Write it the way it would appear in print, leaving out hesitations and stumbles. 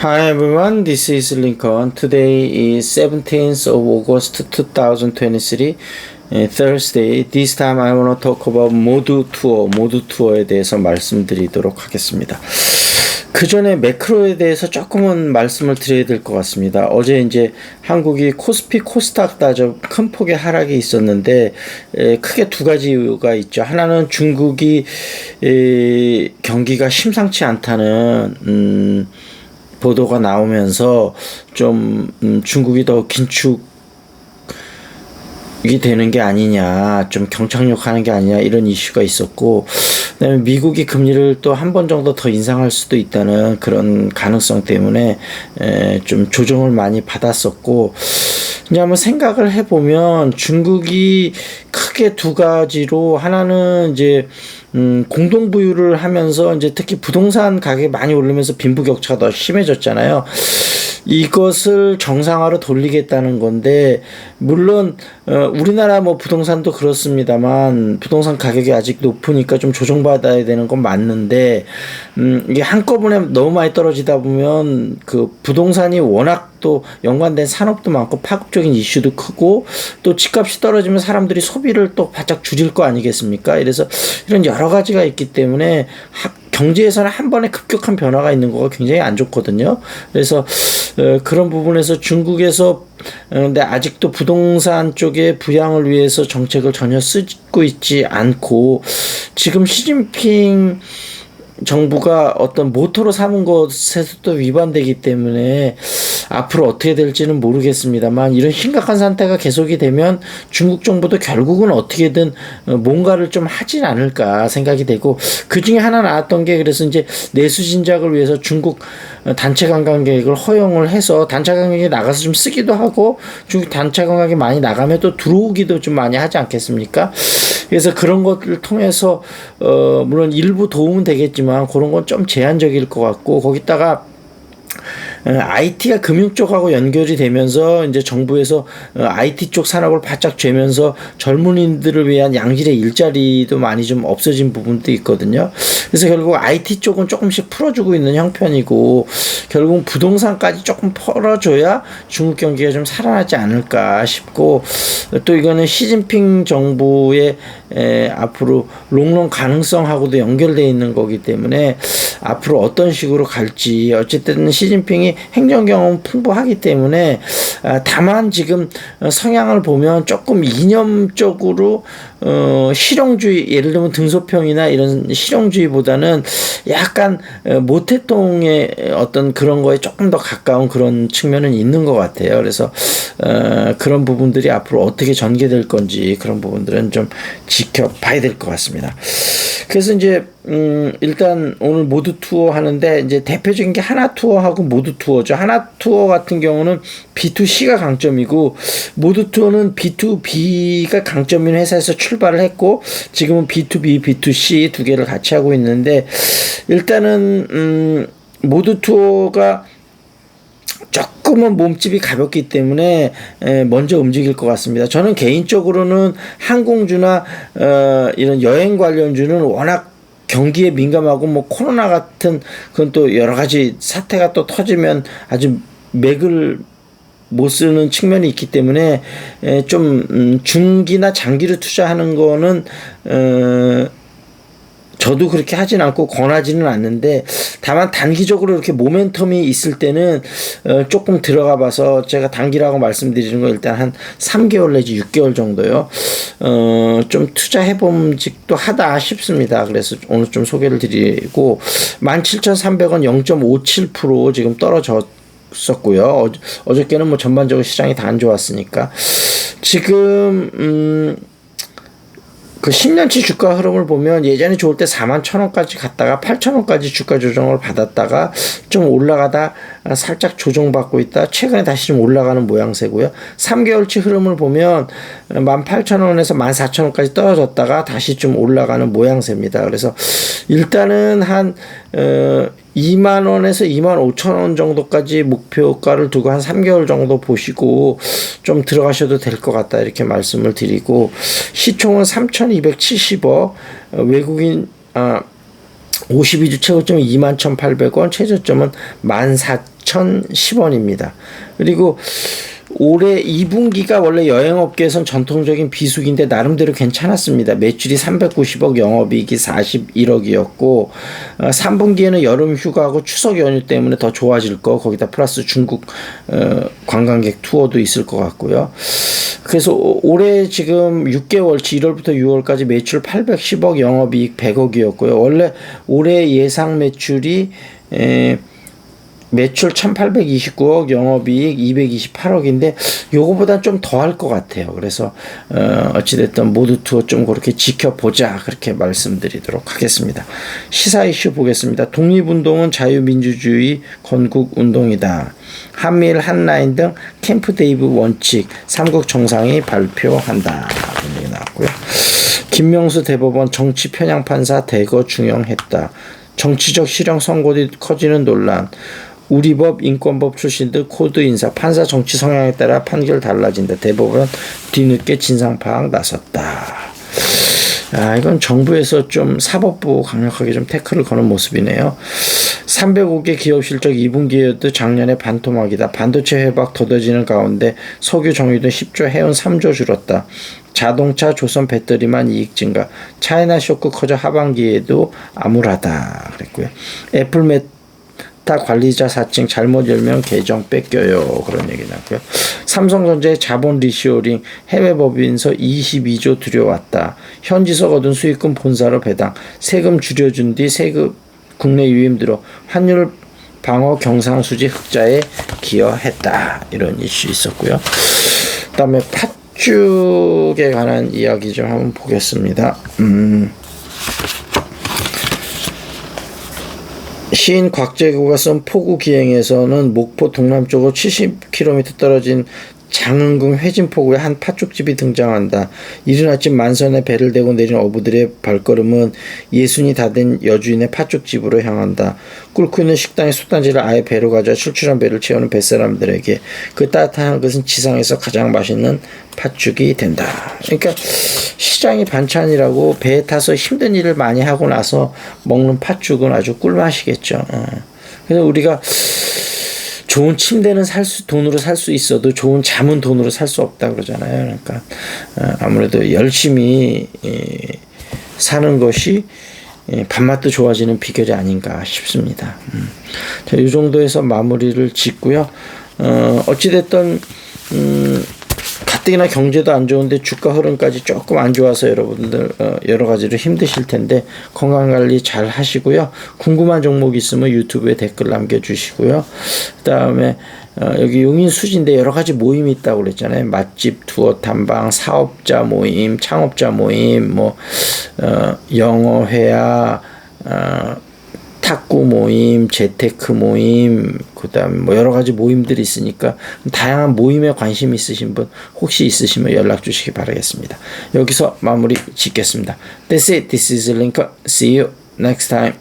Hi everyone, this is Lincoln. Today is 17th of August 2023, Thursday. This time I want to talk about 모두 투어에 대해서 말씀드리도록 하겠습니다. 그 전에 매크로에 대해서 조금은 말씀을 드려야 될 것 같습니다. 어제 이제 한국이 코스피 코스닥 다저 큰 폭의 하락이 있었는데 크게 두 가지 이유가 있죠. 하나는 중국이 경기가 심상치 않다는 보도가 나오면서 좀 중국이 더 긴축이 되는 게 아니냐, 좀 경착륙하는 게 아니냐 이런 이슈가 있었고, 그다음에 미국이 금리를 또 한 번 정도 더 인상할 수도 있다는 그런 가능성 때문에 좀 조정을 많이 받았었고, 이제 한번 생각을 해보면 중국이 크게 두 가지로, 하나는 이제 공동 부유를 하면서 이제 특히 부동산 가격이 많이 오르면서 빈부격차가 더 심해졌잖아요. 이것을 정상화로 돌리겠다는 건데, 물론 우리나라 뭐 부동산도 그렇습니다만 부동산 가격이 아직 높으니까 좀 조정받아야 되는 건 맞는데, 이게 한꺼번에 너무 많이 떨어지다 보면 그 부동산이 워낙 또 연관된 산업도 많고 파급적인 이슈도 크고, 또 집값이 떨어지면 사람들이 소비를 또 바짝 줄일 거 아니겠습니까? 이래서 이런 여러 가지가 있기 때문에 경제에서는 한 번에 급격한 변화가 있는 거가 굉장히 안 좋거든요. 그래서 그런 부분에서 중국에서 근데 아직도 부동산 쪽에 부양을 위해서 정책을 전혀 쓰고 있지 않고, 지금 시진핑 정부가 어떤 모토로 삼은 것에서 또 위반되기 때문에 앞으로 어떻게 될지는 모르겠습니다만, 이런 심각한 상태가 계속이 되면 중국 정부도 결국은 어떻게든 뭔가를 좀 하진 않을까 생각이 되고, 그 중에 하나 나왔던 게, 그래서 이제 내수 진작을 위해서 중국 단체 관광객을 허용을 해서 단체 관광객이 나가서 좀 쓰기도 하고, 중국 단체 관광객이 많이 나가면 또 들어오기도 좀 많이 하지 않겠습니까? 그래서 그런 것을 통해서 물론 일부 도움은 되겠지만 그런 건 좀 제한적일 것 같고, 거기다가 IT가 금융 쪽하고 연결이 되면서 이제 정부에서 IT 쪽 산업을 바짝 쥐면서 젊은이들을 위한 양질의 일자리도 많이 좀 없어진 부분도 있거든요. 그래서 결국 IT 쪽은 조금씩 풀어주고 있는 형편이고, 결국 부동산까지 조금 풀어줘야 중국 경기가 좀 살아나지 않을까 싶고, 또 이거는 시진핑 정부의 앞으로 롱런 가능성하고도 연결되어 있는 거기 때문에 앞으로 어떤 식으로 갈지, 어쨌든 시진핑이 행정 경험 풍부하기 때문에, 다만 지금 성향을 보면 조금 이념적으로 실용주의, 예를 들면 등소평이나 이런 실용주의보다는 약간 모태통의 어떤 그런 거에 조금 더 가까운 그런 측면은 있는 것 같아요. 그래서 그런 부분들이 앞으로 어떻게 전개될 건지, 그런 부분들은 좀 지켜봐야 될 것 같습니다. 그래서 이제 일단 오늘 모두 투어 하는데, 이제 대표적인 게 하나 투어하고 모두 투어죠. 하나 투어 같은 경우는 B2C가 강점이고, 모두 투어는 B2B가 강점인 회사에서 출발을 했고, 지금은 B2B, B2C 두 개를 같이 하고 있는데, 일단은 모두 투어가 조금은 몸집이 가볍기 때문에 먼저 움직일 것 같습니다. 저는 개인적으로는 항공주나 이런 여행 관련주는 워낙 경기에 민감하고, 뭐 코로나 같은 그건 또 여러 가지 사태가 또 터지면 아주 맥을 못 쓰는 측면이 있기 때문에 좀 중기나 장기로 투자하는 거는 저도 그렇게 하진 않고 권하지는 않는데, 다만 단기적으로 이렇게 모멘텀이 있을 때는 조금 들어가 봐서, 제가 단기라고 말씀드리는 거 일단 한 3개월 내지 6개월 정도요. 좀 투자해봄직도 하다 싶습니다. 그래서 오늘 좀 소개를 드리고, 17,300원 0.57% 지금 떨어졌었고요. 어저께는 뭐 전반적으로 시장이 다 안 좋았으니까. 지금 그 10년치 주가 흐름을 보면 예전에 좋을 때 41,000원까지 갔다가 8,000원까지 주가 조정을 받았다가 좀 올라가다 살짝 조정받고 있다 최근에 다시 좀 올라가는 모양새고요. 3개월치 흐름을 보면 18,000원에서 14,000원까지 떨어졌다가 다시 좀 올라가는 모양새입니다. 그래서 일단은 한 20,000원에서 25,000원 정도까지 목표가를 두고 한 3개월 정도 보시고 좀 들어가셔도 될 것 같다, 이렇게 말씀을 드리고, 시총은 3,270억, 외국인 52주 최고점이 21,800원, 최저점은 14,000원 4,010원입니다. 그리고 올해 2분기가 원래 여행업계에선 전통적인 비수기인데 나름대로 괜찮았습니다. 매출이 390억, 영업이익이 41억이었고 3분기에는 여름 휴가하고 추석 연휴 때문에 더 좋아질 거, 거기다 플러스 중국 관광객 투어도 있을 것 같고요. 그래서 올해 지금 6개월치 1월부터 6월까지 매출 810억, 영업이익 100억이었고요. 원래 올해 예상 매출이 매출 1829억, 영업이익 228억인데 요거보다 좀 더 할 것 같아요. 그래서 어찌됐든 모두 투어 좀 그렇게 지켜보자, 그렇게 말씀드리도록 하겠습니다. 시사 이슈 보겠습니다. 독립운동은 자유민주주의 건국운동이다. 한미일 한라인 등 캠프 데이비드 원칙 3국 정상이 발표한다. 이런 얘기 나왔고요. 김명수 대법원 정치 편향 판사 대거 중용했다. 정치적 실형 선고도 커지는 논란. 우리법, 인권법 출신들 코드 인사, 판사 정치 성향에 따라 판결 달라진다. 대법원 뒤늦게 진상 파악 나섰다. 이건 정부에서 좀 사법부 강력하게 좀 태클을 거는 모습이네요. 305개 기업 실적 2분기에도 작년에 반토막이다. 반도체 회박 더뎌지는 가운데 석유 정유도 10조, 해운 3조 줄었다. 자동차, 조선 배터리만 이익 증가. 차이나 쇼크 커져 하반기에도 암울하다. 그랬고요. 애플 메타 관리자 사칭 잘못 열면 계정 뺏겨요. 그런 얘기 나고요. 삼성전자의 자본 리쇼링 해외 법인서 22조 들여왔다. 현지서 얻은 수익금 본사로 배당. 세금 줄여준 뒤 세금 국내 유임 들어 환율 방어 경상수지 흑자에 기여했다. 이런 이슈 있었고요. 그 다음에 팥죽에 관한 이야기 좀 한번 보겠습니다. 시인 곽재구가 쓴 포구 기행에서는 목포 동남쪽으로 70km 떨어진 장흥궁 회진포구에 한 팥죽집이 등장한다. 이른 아침 만선에 배를 대고 내린 어부들의 발걸음은 예순이 다 된 여주인의 팥죽집으로 향한다. 끓고 있는 식당의 솥단지를 아예 배로 가져와 출출한 배를 채우는 뱃사람들에게 그 따뜻한 것은 지상에서 가장 맛있는 팥죽이 된다. 그러니까 시장이 반찬이라고 배에 타서 힘든 일을 많이 하고 나서 먹는 팥죽은 아주 꿀맛이겠죠. 그래서 우리가 좋은 침대는 돈으로 살 수 있어도 좋은 잠은 돈으로 살 수 없다 그러잖아요. 그러니까 아무래도 열심히 사는 것이 밥맛도 좋아지는 비결이 아닌가 싶습니다. 자, 이 정도에서 마무리를 짓고요. 어찌됐든 가뜩이나 경제도 안 좋은데 주가 흐름까지 조금 안 좋아서 여러분들 여러 가지로 힘드실 텐데 건강관리 잘 하시고요. 궁금한 종목 있으면 유튜브에 댓글 남겨주시고요. 그 다음에 여기 용인수지인데 여러 가지 모임이 있다고 그랬잖아요. 맛집, 투어, 탐방, 사업자 모임, 창업자 모임, 영어 회화, 탁구 모임, 재테크 모임, 그다음에 여러 가지 모임들이 있으니까 다양한 모임에 관심 있으신 분 혹시 있으시면 연락 주시기 바라겠습니다. 여기서 마무리 짓겠습니다. That's it. This is Lincoln. See you next time.